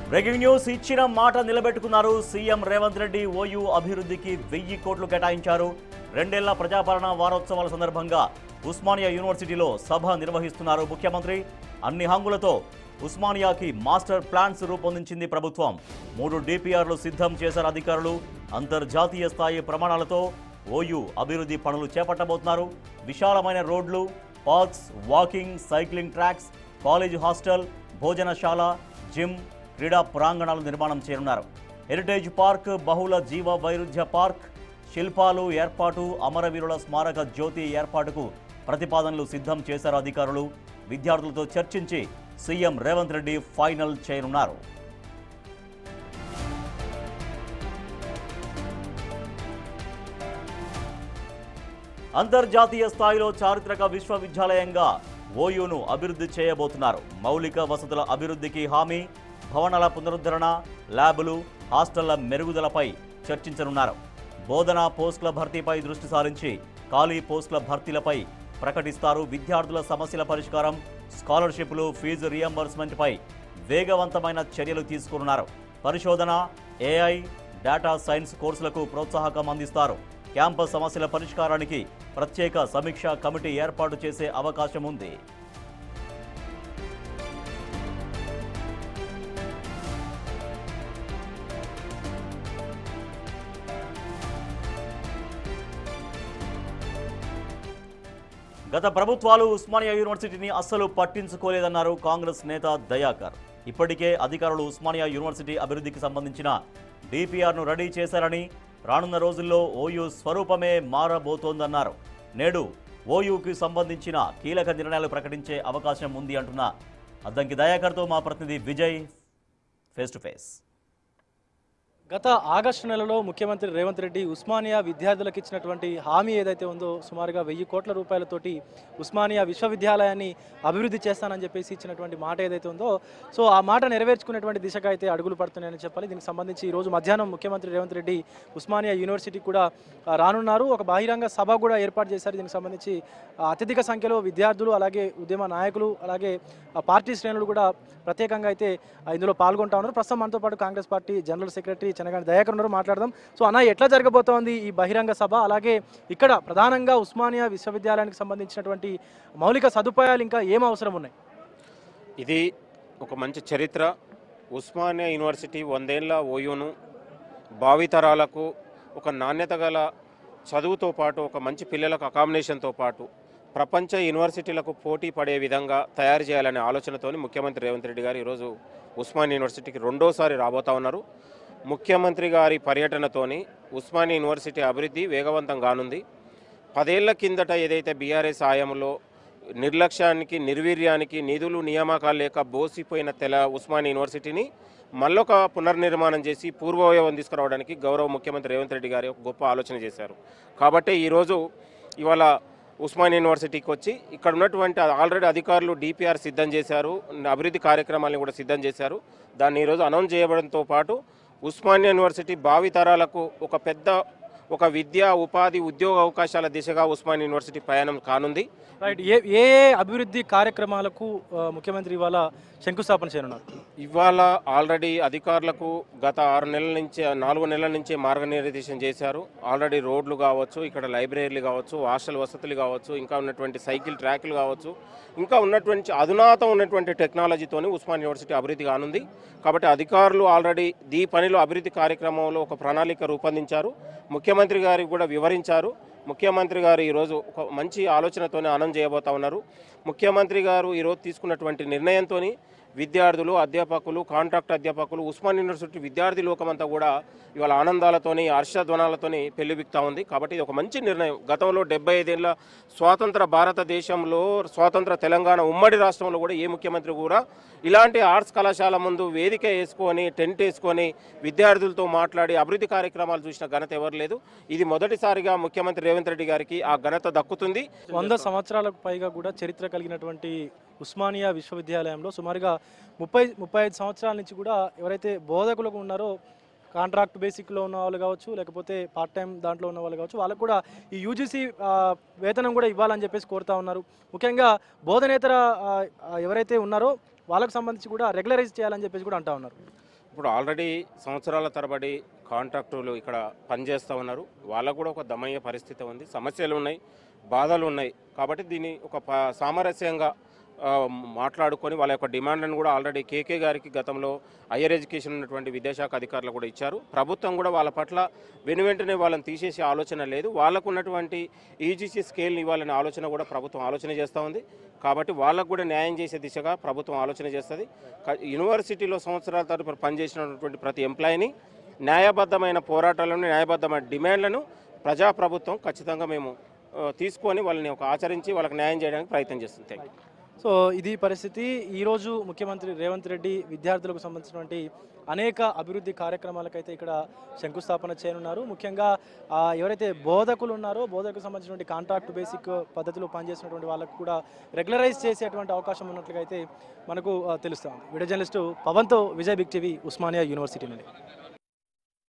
Breaking news ఇచ్చిన మాట నిలబెట్టుకున్నారు. CM Revanth Reddy OU అభివృద్ధికి 1000 కోట్లు కేటాయించారు. 2 ఏళ్ల ప్రజాపాలన వారోత్సవాల సందర్భంగా ఉస్మానియా యూనివర్సిటీలో సభ నిర్వహిస్తున్నారు ముఖ్యమంత్రి. అన్ని హంగులతో ఉస్మానియాకి మాస్టర్ ప్లాన్స్ రూపొందించింది ప్రభుత్వం. 3 డిపిఆర్లు సిద్ధం చేశారు అధికారులు. అంతర్జాతీయ స్థాయి ప్రమాణాలతో ఓయూ అభివృద్ధి పనులు చేపట్టబోతున్నారు. విశాలమైన రోడ్లు, parks, walking, cycling tracks, college hostel, భోజనశాల, జిమ్, క్రీడా ప్రాంగణాలు నిర్మాణం చేయనున్నారు. హెరిటేజ్ పార్క్, బహుళ జీవ వైరుధ్య పార్క్, శిల్పాలు ఏర్పాటు, అమరవీరుల స్మారక జ్యోతి ఏర్పాటుకు ప్రతిపాదనలు సిద్ధం చేశారు అధికారులు. విద్యార్థులతో చర్చించి సీఎం రేవంత్ రెడ్డి ఫైనల్ చేయనున్నారు. అంతర్జాతీయ స్థాయిలో చారిత్రక విశ్వవిద్యాలయంగా ఓయూను అభివృద్ధి చేయబోతున్నారు. మౌలిక వసతుల అభివృద్ధికి హామీ, భవనాల పునరుద్ధరణ, ల్యాబులు, హాస్టళ్ల మెరుగుదలపై చర్చించనున్నారు. బోధనా పోస్టుల భర్తీపై దృష్టి సారించి ఖాళీ పోస్టుల భర్తీలపై ప్రకటిస్తారు. విద్యార్థుల సమస్యల పరిష్కారం, స్కాలర్షిప్లు, ఫీజు రియంబర్స్మెంట్పై వేగవంతమైన చర్యలు తీసుకున్నారు. పరిశోధన, ఏఐ, డేటా సైన్స్ కోర్సులకు ప్రోత్సాహకం అందిస్తారు. క్యాంపస్ సమస్యల పరిష్కారానికి ప్రత్యేక సమీక్షా కమిటీ ఏర్పాటు చేసే అవకాశం ఉంది. గత ప్రభుత్వాలు ఉస్మానియా యూనివర్సిటీని అస్సలు పట్టించుకోలేదన్నారు కాంగ్రెస్ నేత దయాకర్. ఇప్పటికే అధికారులు ఉస్మానియా యూనివర్సిటీ అభివృద్ధికి సంబంధించిన డిపిఆర్ను రెడీ చేశారని, రానున్న రోజుల్లో ఓయూ స్వరూపమే మారబోతోందన్నారు. నేడు ఓయూకి సంబంధించిన కీలక నిర్ణయాలు ప్రకటించే అవకాశం ఉంది అంటున్న అద్దంకి దయాకర్తో మా ప్రతినిధి విజయ్ ఫేస్ టు ఫేస్. గత ఆగస్టు నెలలో ముఖ్యమంత్రి రేవంత్ రెడ్డి ఉస్మానియా విద్యార్థులకు ఇచ్చినటువంటి హామీ ఏదైతే ఉందో సుమారుగా 1000 కోట్ల రూపాయలతోటి ఉస్మానియా విశ్వవిద్యాలయాన్ని అభివృద్ధి చేస్తానని చెప్పేసి ఇచ్చినటువంటి మాట ఏదైతే ఉందో సో ఆ మాట నెరవేర్చుకునేటువంటి దిశగా అయితే అడుగులు పడుతున్నాయని చెప్పాలి. దీనికి సంబంధించి ఈరోజు మధ్యాహ్నం ముఖ్యమంత్రి రేవంత్ రెడ్డి ఉస్మానియా యూనివర్సిటీకి కూడా రానున్నారు. ఒక బహిరంగ సభ కూడా ఏర్పాటు చేశారు. దీనికి సంబంధించి అత్యధిక సంఖ్యలో విద్యార్థులు, అలాగే ఉద్యమ నాయకులు, అలాగే పార్టీ శ్రేణులు కూడా ప్రత్యేకంగా అయితే ఇందులో పాల్గొంటా ఉన్నారు. ప్రస్తుతం మనతో పాటు Congress party general secretary Chenagani Dayakar ఉన్నారు. మాట్లాడదాం. సో అన్న, ఎట్లా జరగబోతోంది ఈ బహిరంగ సభ? అలాగే ఇక్కడ ప్రధానంగా ఉస్మానియా విశ్వవిద్యాలయానికి సంబంధించినటువంటి మౌలిక సదుపాయాలు ఇంకా ఏం అవసరం ఉన్నాయి? ఇది ఒక మంచి చరిత్ర. ఉస్మానియా యూనివర్సిటీ 100 ఏళ్ల ఓయూను భావితరాలకు ఒక నాణ్యత గల చదువుతో పాటు, ఒక మంచి పిల్లలకు అకామిడేషన్తో పాటు ప్రపంచ యూనివర్సిటీలకు పోటీ పడే విధంగా తయారు చేయాలనే ఆలోచనతో ముఖ్యమంత్రి రేవంత్ రెడ్డి గారు ఈరోజు ఉస్మానియా యూనివర్సిటీకి రెండోసారి రాబోతా ఉన్నారు. ముఖ్యమంత్రి గారి పర్యటనతోని ఉస్మానియా యూనివర్సిటీ అభివృద్ధి వేగవంతం కానుంది. 10 ఏళ్ల కిందట ఏదైతే బీఆర్ఎస్ హయాంలో నిర్లక్ష్యానికి, నిర్వీర్యానికి, నిధులు నియామకాలు లేక బోసిపోయిన ఉస్మానియా యూనివర్సిటీని మళ్ళొక పునర్నిర్మాణం చేసి పూర్వవైభవం తీసుకురావడానికి గౌరవ ముఖ్యమంత్రి రేవంత్ రెడ్డి గారు ఒక గొప్ప ఆలోచన చేశారు. కాబట్టి ఈరోజు ఇవాళ ఉస్మానియా యూనివర్సిటీకి వచ్చి ఇక్కడ ఉన్నటువంటి ఆల్రెడీ అధికారులు డిపిఆర్ సిద్ధం చేశారు, అభివృద్ధి కార్యక్రమాలను కూడా సిద్ధం చేశారు. దాన్ని ఈరోజు అనౌన్స్ చేయడంతో పాటు ఉస్మానియా యూనివర్సిటీ భావితరాలకు ఒక విద్యా, ఉపాధి, ఉద్యోగ అవకాశాల దిశగా ఉస్మానియా యూనివర్సిటీ ప్రయాణం కానుంది. రైట్. ఏ అభివృద్ధి కార్యక్రమాలకు ముఖ్యమంత్రి ఇవాళ శంకుస్థాపన చేయనున్నారు? ఇవాళ ఆల్రెడీ అధికారులకు గత 4 నెలల నుంచి మార్గనిర్దేశం చేశారు. ఆల్రెడీ రోడ్లు కావచ్చు, ఇక్కడ లైబ్రరీలు కావచ్చు, హాస్టల్ వసతులు కావచ్చు, ఇంకా ఉన్నటువంటి సైకిల్ ట్రాక్లు కావచ్చు, ఇంకా ఉన్నటువంటి అధునాతం ఉన్నటువంటి టెక్నాలజీతోని ఉస్మానియా యూనివర్సిటీ అభివృద్ధి కానుంది. కాబట్టి అధికారులు ఆల్రెడీ ఈ పనిలో అభివృద్ధి కార్యక్రమంలో ఒక ప్రణాళిక రూపొందించారు. ముఖ్యమంత్రి గారికి కూడా వివరించారు. ముఖ్యమంత్రి గారు ఈరోజు ఒక మంచి ఆలోచనతోనే అనౌన్స్ చేయబోతా ఉన్నారు. ముఖ్యమంత్రి గారు ఈరోజు తీసుకున్నటువంటి నిర్ణయంతో విద్యార్థులు, అధ్యాపకులు, కాంట్రాక్ట్ అధ్యాపకులు, ఉస్మానియా యూనివర్సిటీ విద్యార్థి లోకమంతా కూడా ఇవాళ ఆనందాలతోని, హర్షధ్వానాలతోని పెళ్లిబిక్తా ఉంది. కాబట్టి ఇది ఒక మంచి నిర్ణయం. గతంలో 75 ఏళ్ల స్వాతంత్ర భారతదేశంలో, స్వాతంత్ర తెలంగాణ ఉమ్మడి రాష్ట్రంలో కూడా ఏ ముఖ్యమంత్రి కూడా ఇలాంటి ఆర్ట్స్ కళాశాల ముందు వేదిక వేసుకొని, టెంట్ వేసుకొని విద్యార్థులతో మాట్లాడి అభివృద్ధి కార్యక్రమాలు చూసిన ఘనత ఎవరు లేదు. ఇది మొదటిసారిగా ముఖ్యమంత్రి రేవంత్ రెడ్డి గారికి ఆ ఘనత దక్కుతుంది. 100 సంవత్సరాలకు పైగా కూడా చరిత్ర కలిగినటువంటి ఉస్మానియా విశ్వవిద్యాలయంలో సుమారుగా 35 సంవత్సరాల నుంచి కూడా ఎవరైతే బోధకులకు ఉన్నారో కాంట్రాక్ట్ బేసిక్లో ఉన్న వాళ్ళు కావచ్చు, లేకపోతే పార్ట్ టైం దాంట్లో ఉన్న వాళ్ళు కావచ్చు, వాళ్ళకు కూడా ఈ యూజీసీ వేతనం కూడా ఇవ్వాలని చెప్పేసి కోరుతా ఉన్నారు. ముఖ్యంగా బోధనేతర ఎవరైతే ఉన్నారో వాళ్ళకు సంబంధించి కూడా రెగ్యులరైజ్ చేయాలని చెప్పేసి కూడా అంటా ఉన్నారు. ఇప్పుడు ఆల్రెడీ సంవత్సరాల తరబడి కాంట్రాక్టులు ఇక్కడ పనిచేస్తూ ఉన్నారు. వాళ్ళకు కూడా ఒక దమనీయ పరిస్థితి ఉంది, సమస్యలు ఉన్నాయి, బాధలు ఉన్నాయి. కాబట్టి దీన్ని ఒక సామరస్యంగా మాట్లాడుకొని వాళ్ళ యొక్క డిమాండ్లను కూడా ఆల్రెడీ కేకే గారికి గతంలో హయ్యర్ ఎడ్యుకేషన్ ఉన్నటువంటి విద్యాశాఖ అధికారులు కూడా ఇచ్చారు. ప్రభుత్వం కూడా వాళ్ళ పట్ల వెనువెంటనే వాళ్ళని తీసేసే ఆలోచన లేదు. వాళ్ళకు ఉన్నటువంటి ఈజీసీ స్కేల్ని ఇవ్వాలనే ఆలోచన కూడా ప్రభుత్వం ఆలోచన చేస్తూ ఉంది. కాబట్టి వాళ్ళకు కూడా న్యాయం చేసే దిశగా ప్రభుత్వం ఆలోచన చేస్తుంది. యూనివర్సిటీలో సంవత్సరాల తరబడి పనిచేసినటువంటి ప్రతి ఎంప్లాయీని న్యాయబద్ధమైన పోరాటాలను, న్యాయబద్ధమైన డిమాండ్లను ప్రజాప్రభుత్వం ఖచ్చితంగా మేము తీసుకొని వాళ్ళని ఒక ఆచరించి వాళ్ళకి న్యాయం చేయడానికి ప్రయత్నం చేస్తుంది. Thank you. సో ఇది పరిస్థితి. ఈరోజు ముఖ్యమంత్రి రేవంత్ రెడ్డి విద్యార్థులకు సంబంధించినటువంటి అనేక అభివృద్ధి కార్యక్రమాలకైతే ఇక్కడ శంకుస్థాపన చేయనున్నారు. ముఖ్యంగా ఎవరైతే బోధకులు ఉన్నారో బోధకులకు సంబంధించినటువంటి కాంట్రాక్ట్ బేసిక్ పద్ధతిలో పనిచేసినటువంటి వాళ్ళకు కూడా రెగ్యులరైజ్ చేసేటువంటి అవకాశం ఉన్నట్లుగా అయితే మనకు తెలుస్తుంది. వీడియో జర్నలిస్టు పవన్తో Vijay big TV, Osmania university నుండి.